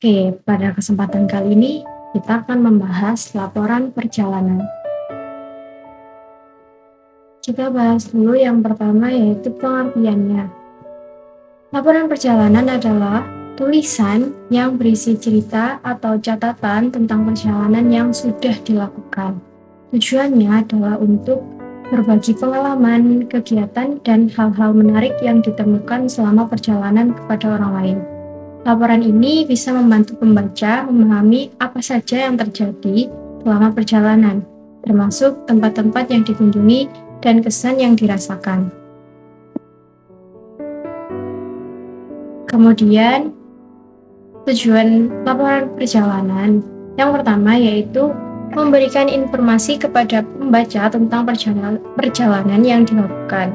Oke, pada kesempatan kali ini kita akan membahas laporan perjalanan. Kita bahas dulu yang pertama yaitu pengertiannya. Laporan perjalanan adalah tulisan yang berisi cerita atau catatan tentang perjalanan yang sudah dilakukan. Tujuannya adalah untuk berbagi pengalaman, kegiatan, dan hal-hal menarik yang ditemukan selama perjalanan kepada orang lain. Laporan ini bisa membantu pembaca memahami apa saja yang terjadi selama perjalanan, termasuk tempat-tempat yang dikunjungi dan kesan yang dirasakan. Kemudian, tujuan laporan perjalanan yang pertama yaitu memberikan informasi kepada pembaca tentang perjalanan yang dilakukan.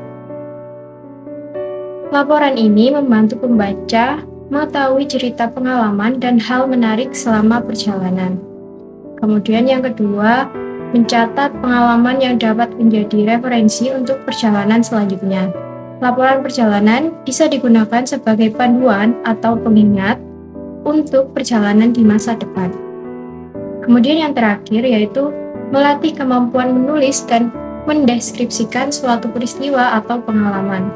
Laporan ini membantu pembaca mengetahui cerita pengalaman dan hal menarik selama perjalanan. Kemudian yang kedua, mencatat pengalaman yang dapat menjadi referensi untuk perjalanan selanjutnya. Laporan perjalanan bisa digunakan sebagai panduan atau pengingat untuk perjalanan di masa depan. Kemudian yang terakhir yaitu melatih kemampuan menulis dan mendeskripsikan suatu peristiwa atau pengalaman.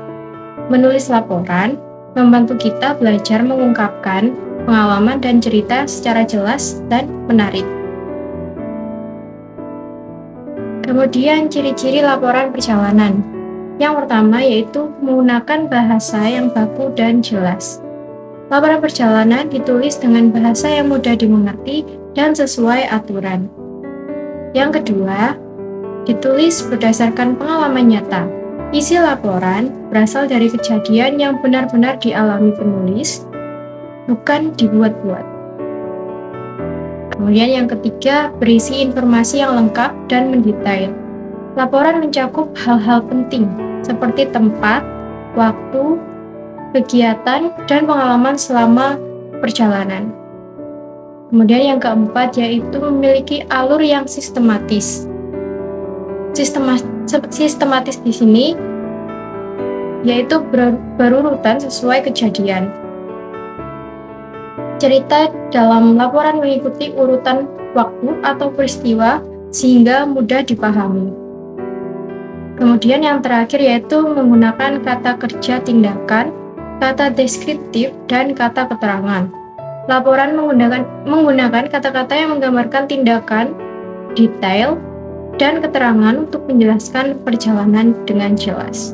Menulis laporan membantu kita belajar mengungkapkan pengalaman dan cerita secara jelas dan menarik. Kemudian ciri-ciri laporan perjalanan. Yang pertama yaitu menggunakan bahasa yang baku dan jelas. Laporan perjalanan ditulis dengan bahasa yang mudah dimengerti dan sesuai aturan. Yang kedua, ditulis berdasarkan pengalaman nyata. Isi laporan berasal dari kejadian yang benar-benar dialami penulis, bukan dibuat-buat. Kemudian yang ketiga, berisi informasi yang lengkap dan mendetail. Laporan mencakup hal-hal penting seperti tempat, waktu, kegiatan, dan pengalaman selama perjalanan. Kemudian yang keempat yaitu memiliki alur yang sistematis. Sistematis di sini yaitu berurutan sesuai kejadian. Cerita dalam laporan mengikuti urutan waktu atau peristiwa sehingga mudah dipahami. Kemudian yang terakhir yaitu menggunakan kata kerja tindakan, kata deskriptif, dan kata keterangan. Laporan menggunakan kata-kata yang menggambarkan tindakan, detail, dan keterangan untuk menjelaskan perjalanan dengan jelas.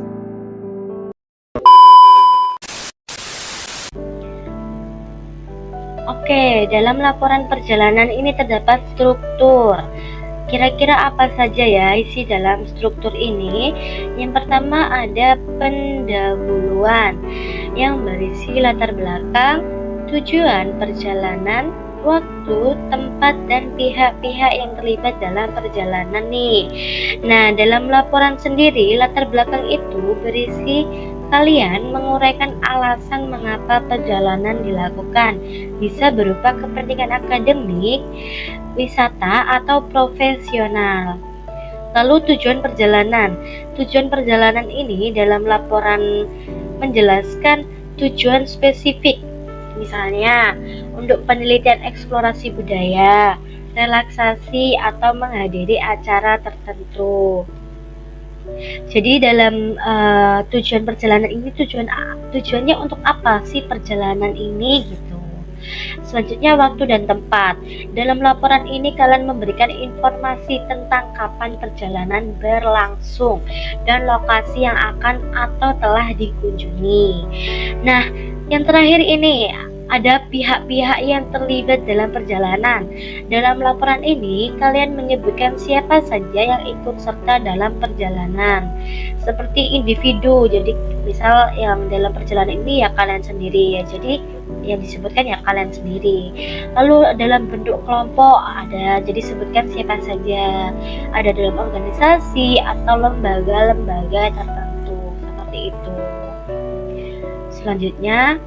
Oke, dalam laporan perjalanan ini terdapat struktur. Kira-kira apa saja ya isi dalam struktur ini? Yang pertama ada pendahuluan yang berisi latar belakang, tujuan perjalanan, waktu, tempat, dan pihak-pihak yang terlibat dalam perjalanan nih. Nah, dalam laporan sendiri, latar belakang itu berisi kalian menguraikan alasan mengapa perjalanan dilakukan. Bisa berupa kepentingan akademik, wisata, atau profesional. Lalu tujuan perjalanan. Tujuan perjalanan ini dalam laporan menjelaskan tujuan spesifik. Misalnya, untuk penelitian eksplorasi budaya, relaksasi, atau menghadiri acara tertentu. Jadi dalam tujuan perjalanan ini tujuannya untuk apa sih perjalanan ini gitu. Selanjutnya waktu dan tempat. Dalam laporan ini kalian memberikan informasi tentang kapan perjalanan berlangsung dan lokasi yang akan atau telah dikunjungi. Nah, yang terakhir ini ada pihak-pihak yang terlibat dalam perjalanan. Dalam laporan ini, kalian menyebutkan siapa saja yang ikut serta dalam perjalanan. Seperti individu, jadi misal yang dalam perjalanan ini ya kalian sendiri ya. Jadi yang disebutkan ya kalian sendiri. Lalu dalam bentuk kelompok ada, jadi sebutkan siapa saja. Ada dalam organisasi atau lembaga-lembaga tertentu seperti itu. Selanjutnya,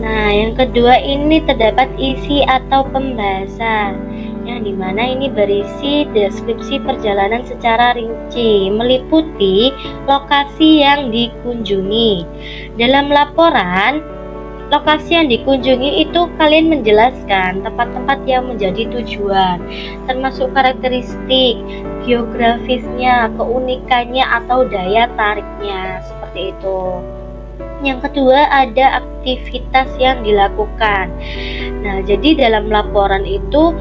nah, yang kedua ini terdapat isi atau pembahasan, yang dimana ini berisi deskripsi perjalanan secara rinci, meliputi lokasi yang dikunjungi. Dalam laporan, lokasi yang dikunjungi itu kalian menjelaskan tempat-tempat yang menjadi tujuan, termasuk karakteristik, geografisnya, keunikannya atau daya tariknya, seperti itu. Yang kedua ada aktivitas yang dilakukan. Nah, jadi dalam laporan itu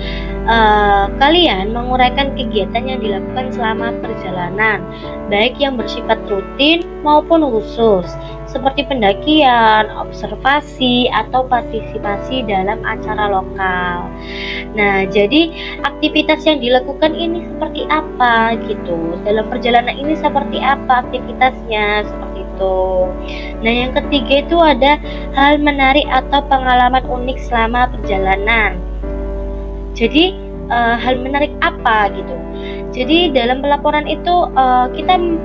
kalian menguraikan kegiatan yang dilakukan selama perjalanan, baik yang bersifat rutin maupun khusus, seperti pendakian, observasi, atau partisipasi dalam acara lokal. Nah, jadi aktivitas yang dilakukan ini seperti apa gitu. Dalam perjalanan ini seperti apa aktivitasnya, seperti itu. Nah, yang ketiga itu ada hal menarik atau pengalaman unik selama perjalanan. Jadi hal menarik apa gitu. Jadi dalam pelaporan itu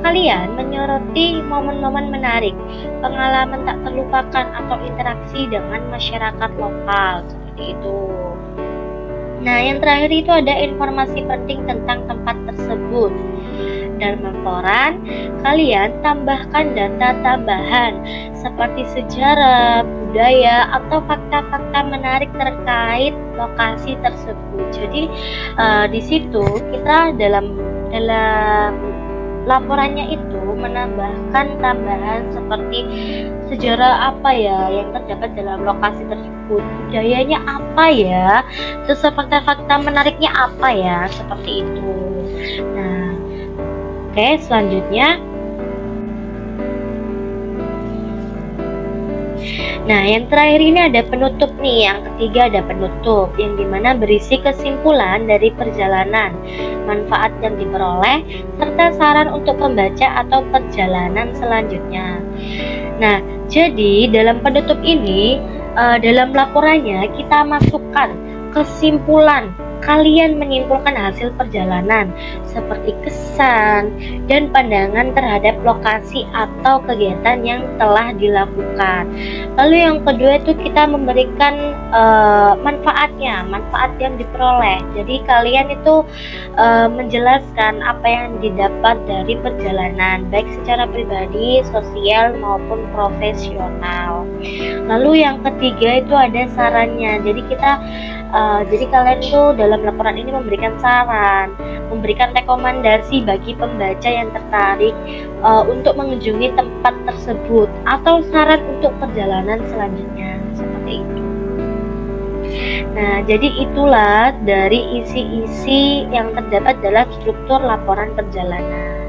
kalian menyoroti momen-momen menarik, pengalaman tak terlupakan atau interaksi dengan masyarakat lokal, seperti itu. Nah, yang terakhir itu ada informasi penting tentang tempat tersebut. Dalam laporan, kalian tambahkan data tambahan seperti sejarah, budaya, atau fakta-fakta menarik terkait lokasi tersebut. Jadi di situ kita dalam laporannya itu menambahkan tambahan seperti sejarah apa ya yang terdapat dalam lokasi tersebut, budayanya apa ya, terus fakta-fakta menariknya apa ya, seperti itu. Nah, oke, selanjutnya. Nah, yang terakhir ini ada penutup nih. Yang ketiga ada penutup, yang dimana berisi kesimpulan dari perjalanan, manfaat yang diperoleh, serta saran untuk pembaca atau perjalanan selanjutnya. Nah, jadi dalam penutup ini, dalam laporannya kita masukkan kesimpulan. Kalian menyimpulkan hasil perjalanan seperti kesan dan pandangan terhadap lokasi atau kegiatan yang telah dilakukan. Lalu yang kedua itu kita memberikan manfaatnya, manfaat yang diperoleh. Jadi kalian itu menjelaskan apa yang didapat dari perjalanan, baik secara pribadi, sosial maupun profesional. Lalu yang ketiga itu ada sarannya. Jadi kalian tuh dalam laporan ini memberikan saran, memberikan rekomendasi bagi pembaca yang tertarik untuk mengunjungi tempat tersebut atau saran untuk perjalanan selanjutnya, seperti itu. Nah, jadi itulah dari isi-isi yang terdapat dalam struktur laporan perjalanan.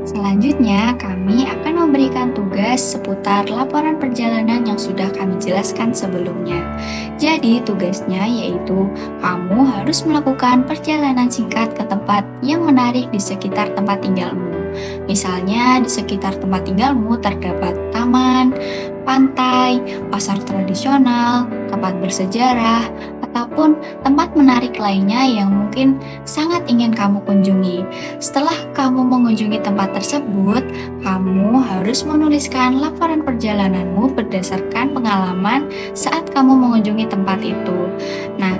Selanjutnya, kami akan memberikan tugas seputar laporan perjalanan yang sudah kami jelaskan sebelumnya. Jadi, tugasnya yaitu kamu harus melakukan perjalanan singkat ke tempat yang menarik di sekitar tempat tinggalmu. Misalnya, di sekitar tempat tinggalmu terdapat taman, pantai, pasar tradisional, tempat bersejarah, ataupun tempat menarik lainnya yang mungkin sangat ingin kamu kunjungi. Setelah kamu mengunjungi tempat tersebut, kamu harus menuliskan laporan perjalananmu berdasarkan pengalaman saat kamu mengunjungi tempat itu. Nah,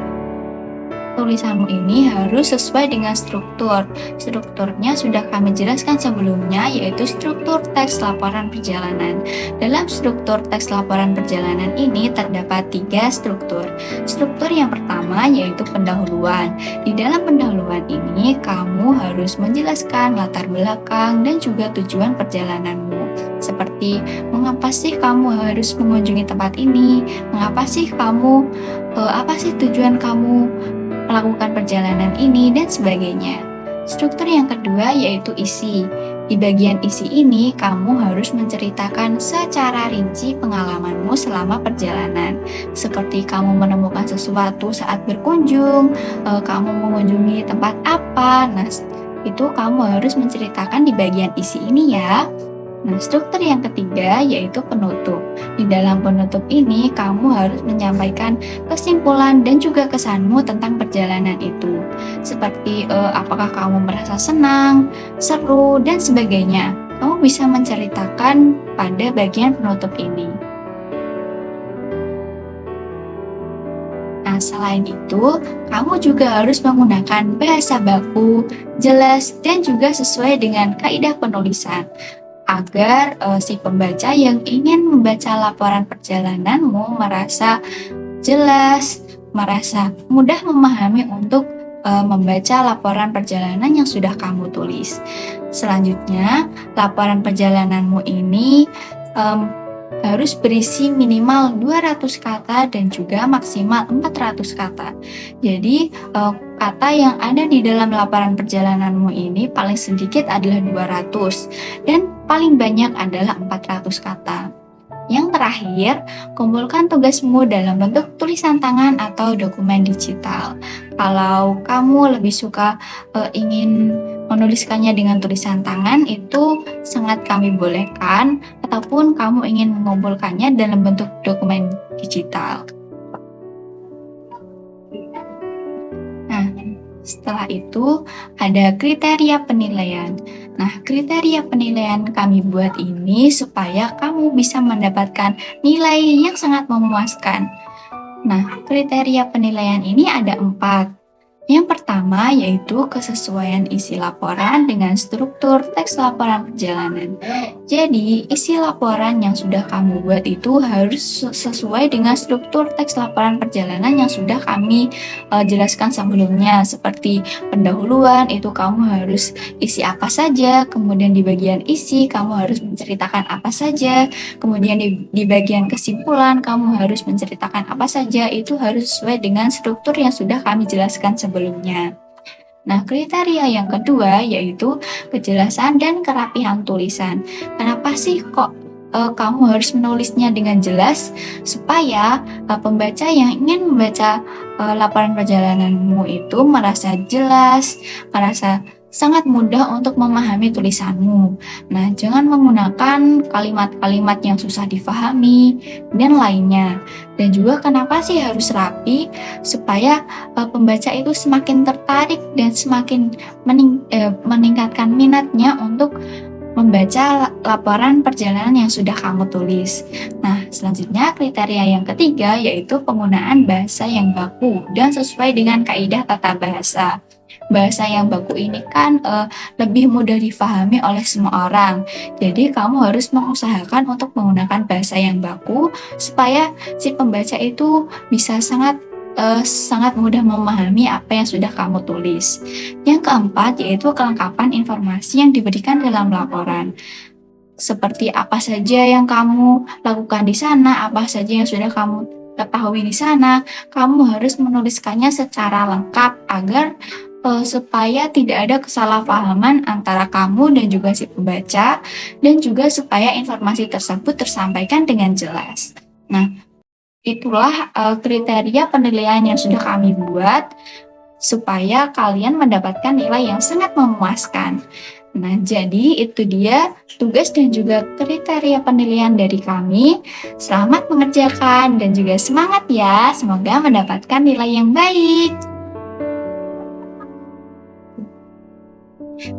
tulisanmu ini harus sesuai dengan struktur. Strukturnya sudah kami jelaskan sebelumnya, yaitu struktur teks laporan perjalanan. Dalam struktur teks laporan perjalanan ini terdapat 3 struktur. Struktur yang pertama yaitu pendahuluan. Di dalam pendahuluan ini, kamu harus menjelaskan latar belakang dan juga tujuan perjalananmu. Seperti, mengapa sih kamu harus mengunjungi tempat ini? Mengapa sih apa sih tujuan kamu melakukan perjalanan ini, dan sebagainya. Struktur yang kedua yaitu isi. Di bagian isi ini, kamu harus menceritakan secara rinci pengalamanmu selama perjalanan. Seperti kamu menemukan sesuatu saat berkunjung, kamu mengunjungi tempat apa. Nah, itu kamu harus menceritakan di bagian isi ini ya. Nah, struktur yang ketiga yaitu penutup. Di dalam penutup ini, kamu harus menyampaikan kesimpulan dan juga kesanmu tentang perjalanan itu. Seperti apakah kamu merasa senang, seru, dan sebagainya. kamu bisa menceritakan pada bagian penutup ini. Nah, selain itu, kamu juga harus menggunakan bahasa baku, jelas, dan juga sesuai dengan kaidah penulisan agar si pembaca yang ingin membaca laporan perjalananmu merasa jelas, merasa mudah memahami untuk membaca laporan perjalanan yang sudah kamu tulis. Selanjutnya, laporan perjalananmu ini harus berisi minimal 200 kata dan juga maksimal 400 kata. Jadi, kata yang ada di dalam laporan perjalananmu ini paling sedikit adalah 200 dan paling banyak adalah 400 kata. Yang terakhir, kumpulkan tugasmu dalam bentuk tulisan tangan atau dokumen digital. Kalau kamu lebih suka ingin menuliskannya dengan tulisan tangan, itu sangat kami bolehkan, ataupun kamu ingin mengumpulkannya dalam bentuk dokumen digital. Nah, setelah itu ada kriteria penilaian. Nah, kriteria penilaian kami buat ini supaya kamu bisa mendapatkan nilai yang sangat memuaskan. Nah, kriteria penilaian ini ada 4. Yang pertama yaitu kesesuaian isi laporan dengan struktur teks laporan perjalanan. Jadi, isi laporan yang sudah kamu buat itu harus sesuai dengan struktur teks laporan perjalanan yang sudah kami jelaskan sebelumnya. Seperti pendahuluan, itu kamu harus isi apa saja, kemudian di bagian isi kamu harus menceritakan apa saja, kemudian di bagian kesimpulan kamu harus menceritakan apa saja, itu harus sesuai dengan struktur yang sudah kami jelaskan sebelumnya. Nah, kriteria yang kedua yaitu kejelasan dan kerapihan tulisan. Kenapa sih kok kamu harus menulisnya dengan jelas? Supaya pembaca yang ingin membaca laporan perjalananmu itu merasa jelas, merasa sangat mudah untuk memahami tulisanmu. Nah, jangan menggunakan kalimat-kalimat yang susah difahami dan lainnya. Dan juga kenapa sih harus rapi? Supaya pembaca itu semakin tertarik dan semakin meningkatkan minatnya untuk membaca laporan perjalanan yang sudah kamu tulis. Nah, selanjutnya kriteria yang ketiga yaitu penggunaan bahasa yang baku dan sesuai dengan kaidah tata bahasa. Bahasa yang baku ini kan lebih mudah difahami oleh semua orang. Jadi kamu harus mengusahakan untuk menggunakan bahasa yang baku supaya si pembaca itu bisa sangat mudah memahami apa yang sudah kamu tulis. Yang keempat yaitu kelengkapan informasi yang diberikan dalam laporan. Seperti apa saja yang kamu lakukan di sana, apa saja yang sudah kamu ketahui di sana, kamu harus menuliskannya secara lengkap agar supaya tidak ada kesalahpahaman antara kamu dan juga si pembaca, dan juga supaya informasi tersebut tersampaikan dengan jelas. Nah, itulah kriteria penilaian yang sudah kami buat supaya kalian mendapatkan nilai yang sangat memuaskan. Nah, jadi itu dia tugas dan juga kriteria penilaian dari kami. Selamat mengerjakan dan juga semangat ya, semoga mendapatkan nilai yang baik.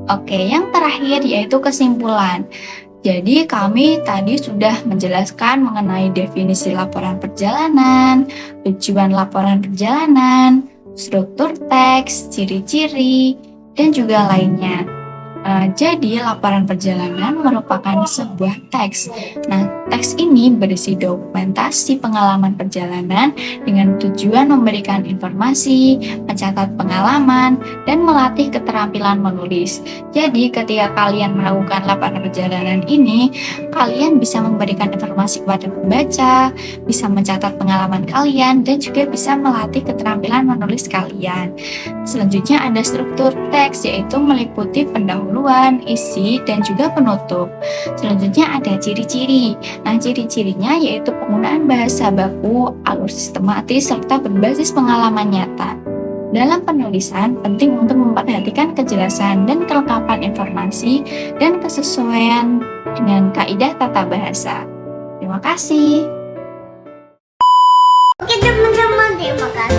Oke, yang terakhir yaitu kesimpulan. Jadi kami tadi sudah menjelaskan mengenai definisi laporan perjalanan, tujuan laporan perjalanan, struktur teks, ciri-ciri, dan juga lainnya. Jadi laporan perjalanan merupakan sebuah teks. Nah, teks ini berisi dokumentasi pengalaman perjalanan dengan tujuan memberikan informasi, mencatat pengalaman, dan melatih keterampilan menulis. Jadi ketika kalian melakukan laporan perjalanan ini, kalian bisa memberikan informasi kepada pembaca, bisa mencatat pengalaman kalian, dan juga bisa melatih keterampilan menulis kalian. Selanjutnya ada struktur teks, yaitu meliputi pendahuluan, isi, dan juga penutup. Selanjutnya ada ciri-ciri. Nah, ciri-cirinya yaitu penggunaan bahasa baku, alur sistematis, serta berbasis pengalaman nyata. Dalam penulisan, penting untuk memperhatikan kejelasan dan kelengkapan informasi dan kesesuaian dengan kaidah tata bahasa. Terima kasih. Oke teman-teman, terima kasih.